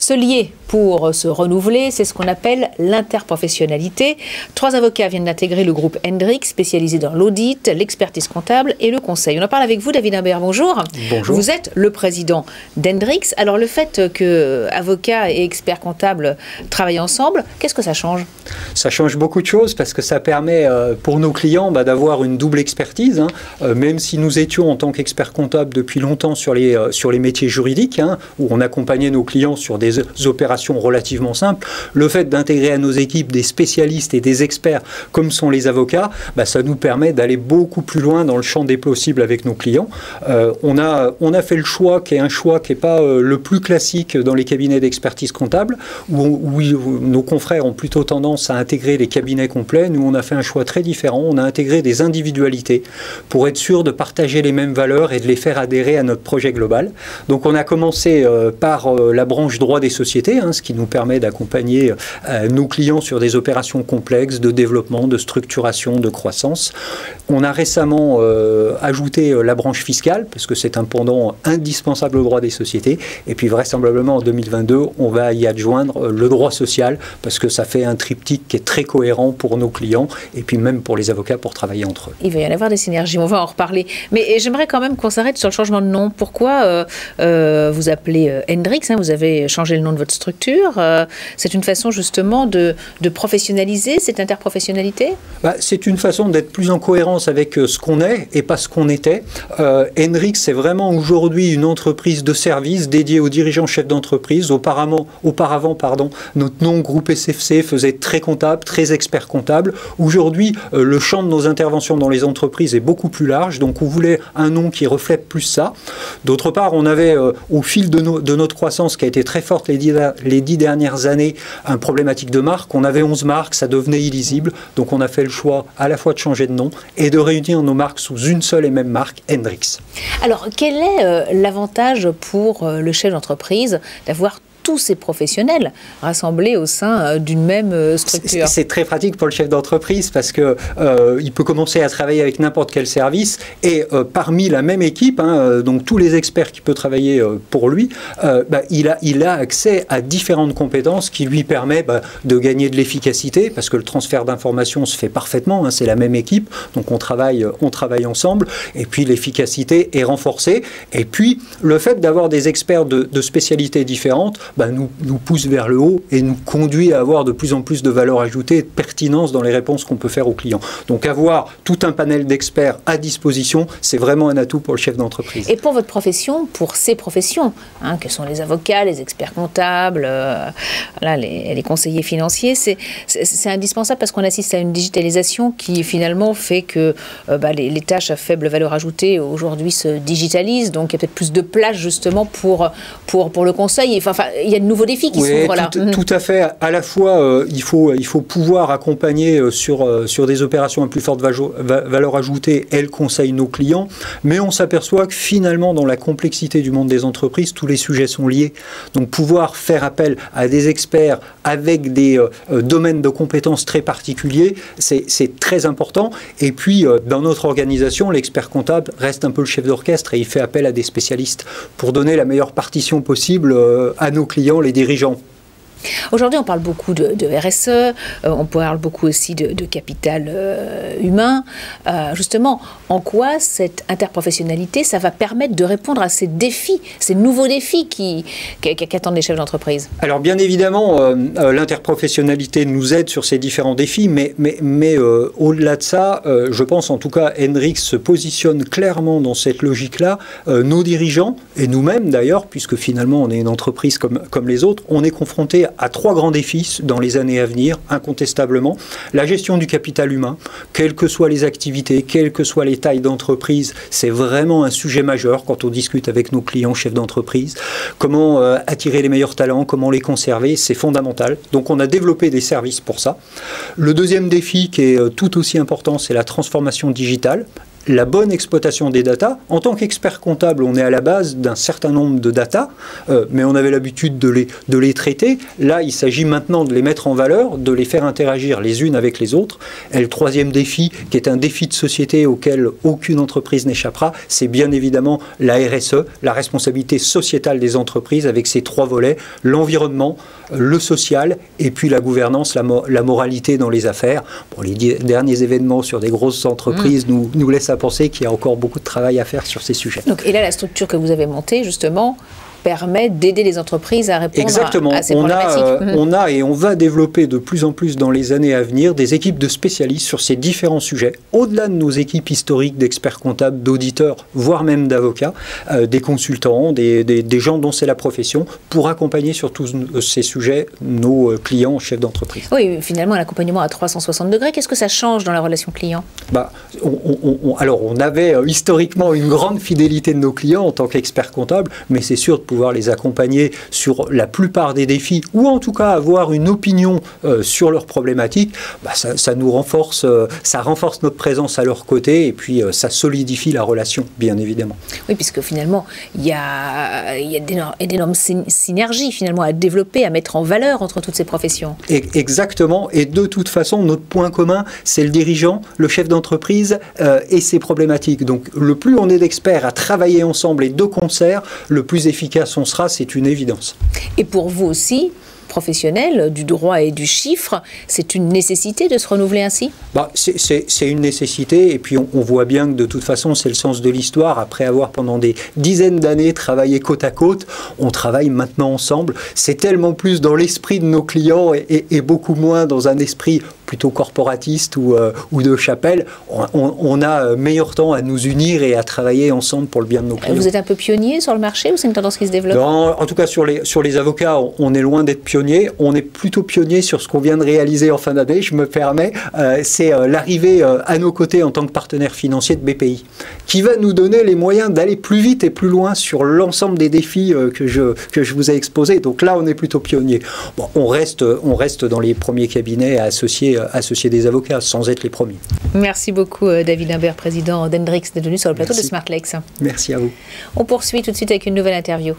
se lier pour se renouveler, c'est ce qu'on appelle l'interprofessionnalité. 3 avocats viennent d'intégrer le groupe Hendrix, spécialisé dans l'audit, l'expertise comptable et le conseil. On en parle avec vous, David Imbert, bonjour. Bonjour. Vous êtes le président d'Hendrix. Alors le fait que avocats et experts comptables travaillent ensemble, qu'est-ce que ça change? Ça change beaucoup de choses parce que ça permet pour nos clients d'avoir une double expertise. Même si nous étions en tant qu'experts comptables depuis longtemps sur les métiers juridiques, où on accompagnait nos clients sur des opérations relativement simples, le fait d'intégrer à nos équipes des spécialistes et des experts comme sont les avocats, ça nous permet d'aller beaucoup plus loin dans le champ des possibles avec nos clients. On a fait le choix qui est pas le plus classique dans les cabinets d'expertise comptable, où nos confrères ont plutôt tendance à intégrer les cabinets complets. Nous, on a fait un choix très différent. On a intégré des individualités pour être sûr de partager les mêmes valeurs et de les faire adhérer à notre projet global. Donc, on a commencé par la branche droit des sociétés, ce qui nous permet d'accompagner nos clients sur des opérations complexes de développement, de structuration, de croissance. On a récemment ajouté la branche fiscale, parce que c'est un pendant indispensable au droit des sociétés. Et puis, vraisemblablement, en 2022, on va y adjoindre le droit social, parce que ça fait un triptyque qui est très cohérent pour nos clients, et puis même pour les avocats pour travailler entre eux. Il va y en avoir des synergies, on va en reparler. Mais j'aimerais quand même qu'on s'arrête sur le changement de nom. Pourquoi vous appelez Hendrix, vous avez changé le nom de votre structure. C'est une façon justement de professionnaliser cette interprofessionnalité? C'est une façon d'être plus en cohérence avec ce qu'on est et pas ce qu'on était. Hendrix, c'est vraiment aujourd'hui une entreprise de service dédiée aux dirigeants chefs d'entreprise. Auparavant, notre nom groupe SFC faisait très comptable, très expert comptable. Aujourd'hui, le champ de nos interventions dans les entreprises est beaucoup plus large, donc on voulait un nom qui reflète plus ça. D'autre part, on avait au fil de notre croissance qui a été très forte les 10 dernières années, une problématique de marque. On avait 11 marques, ça devenait illisible, donc on a fait le choix à la fois de changer de nom et de réunir nos marques sous une seule et même marque, Hendrix. Alors, quel est l'avantage pour le chef d'entreprise d'avoir tous ces professionnels rassemblés au sein d'une même structure? C'est très pratique pour le chef d'entreprise parce que il peut commencer à travailler avec n'importe quel service et parmi la même équipe, donc tous les experts qui peuvent travailler pour lui, il a accès à différentes compétences qui lui permettent de gagner de l'efficacité parce que le transfert d'informations se fait parfaitement, c'est la même équipe, donc on travaille ensemble et puis l'efficacité est renforcée et puis le fait d'avoir des experts de spécialités différentes nous pousse vers le haut et nous conduit à avoir de plus en plus de valeur ajoutée et de pertinence dans les réponses qu'on peut faire aux clients. Donc avoir tout un panel d'experts à disposition, c'est vraiment un atout pour le chef d'entreprise. Et pour votre profession, pour ces professions, que sont les avocats, les experts comptables, les conseillers financiers, c'est indispensable parce qu'on assiste à une digitalisation qui finalement fait que les tâches à faible valeur ajoutée aujourd'hui se digitalisent, donc il y a peut-être plus de place justement pour le conseil. Il y a de nouveaux défis qui s'ouvrent là. Tout à fait. À la fois, il faut pouvoir accompagner sur des opérations à plus forte valeur ajoutée et le conseil nos clients, mais on s'aperçoit que finalement, dans la complexité du monde des entreprises, tous les sujets sont liés. Donc pouvoir faire appel à des experts avec des domaines de compétences très particuliers, c'est très important. Et puis, dans notre organisation, l'expert comptable reste un peu le chef d'orchestre et il fait appel à des spécialistes pour donner la meilleure partition possible à nos clients, les dirigeants. Aujourd'hui, on parle beaucoup de RSE, on parle beaucoup aussi de capital humain. Justement, en quoi cette interprofessionnalité, ça va permettre de répondre à ces défis, ces nouveaux défis qu'attendent les chefs d'entreprise? Alors, bien évidemment, l'interprofessionnalité nous aide sur ces différents défis, mais au-delà de ça, je pense en tout cas, Hendrix se positionne clairement dans cette logique-là. Nos dirigeants, et nous-mêmes d'ailleurs, puisque finalement on est une entreprise comme les autres, on est confronté à 3 grands défis dans les années à venir, incontestablement. La gestion du capital humain, quelles que soient les activités, quelles que soient les tailles d'entreprise, c'est vraiment un sujet majeur quand on discute avec nos clients chefs d'entreprise. Comment attirer les meilleurs talents, comment les conserver, c'est fondamental. Donc on a développé des services pour ça. Le deuxième défi qui est tout aussi important, c'est la transformation digitale. la bonne exploitation des data. En tant qu'expert comptable, on est à la base d'un certain nombre de data, mais on avait l'habitude de les traiter. Là, il s'agit maintenant de les mettre en valeur, de les faire interagir les unes avec les autres. Et le troisième défi, qui est un défi de société auquel aucune entreprise n'échappera, c'est bien évidemment la RSE, la responsabilité sociétale des entreprises, avec ses trois volets, l'environnement, le social et puis la gouvernance, la moralité dans les affaires. Bon, les derniers événements sur des grosses entreprises nous laissent à penser qu'il y a encore beaucoup de travail à faire sur ces sujets. Donc, et là, la structure que vous avez montée, justement, permet d'aider les entreprises à répondre à ces problématiques. On a et on va développer de plus en plus dans les années à venir des équipes de spécialistes sur ces différents sujets, au-delà de nos équipes historiques d'experts comptables, d'auditeurs, voire même d'avocats, des consultants, des gens dont c'est la profession, pour accompagner sur tous ces sujets nos clients, chefs d'entreprise. Oui, finalement, l'accompagnement à 360 degrés, qu'est-ce que ça change dans la relation client ? Alors, on avait historiquement une grande fidélité de nos clients en tant qu'experts comptables, mais c'est sûr de pouvoir les accompagner sur la plupart des défis, ou en tout cas avoir une opinion sur leurs problématiques, ça nous renforce, ça renforce notre présence à leur côté, et puis ça solidifie la relation, bien évidemment. Oui, puisque finalement, il y a d'énormes synergies finalement à développer, à mettre en valeur entre toutes ces professions. Exactement, et de toute façon, notre point commun, c'est le dirigeant, le chef d'entreprise et ses problématiques. Donc, le plus on est d'experts à travailler ensemble et de concert, le plus efficace on sera, c'est une évidence. Et pour vous aussi, professionnel du droit et du chiffre, c'est une nécessité de se renouveler ainsi ? C'est une nécessité, et puis on voit bien que de toute façon, c'est le sens de l'histoire. Après avoir pendant des dizaines d'années travaillé côte à côte, on travaille maintenant ensemble. C'est tellement plus dans l'esprit de nos clients et beaucoup moins dans un esprit plutôt corporatiste ou de chapelle. On a meilleur temps à nous unir et à travailler ensemble pour le bien de nos clients. Vous êtes un peu pionnier sur le marché ou c'est une tendance qui se développe ? Non, en tout cas, sur les avocats, on est loin d'être pionnier. On est plutôt pionnier sur ce qu'on vient de réaliser en fin d'année, je me permets. C'est l'arrivée à nos côtés en tant que partenaire financier de BPI, qui va nous donner les moyens d'aller plus vite et plus loin sur l'ensemble des défis que je vous ai exposés. Donc là, on est plutôt pionnier. Bon, on reste dans les premiers cabinets à associer des avocats, sans être les premiers. Merci beaucoup, David Imbert, président d'Hendrix, d'être venu sur le plateau de Smartlex. Merci à vous. On poursuit tout de suite avec une nouvelle interview.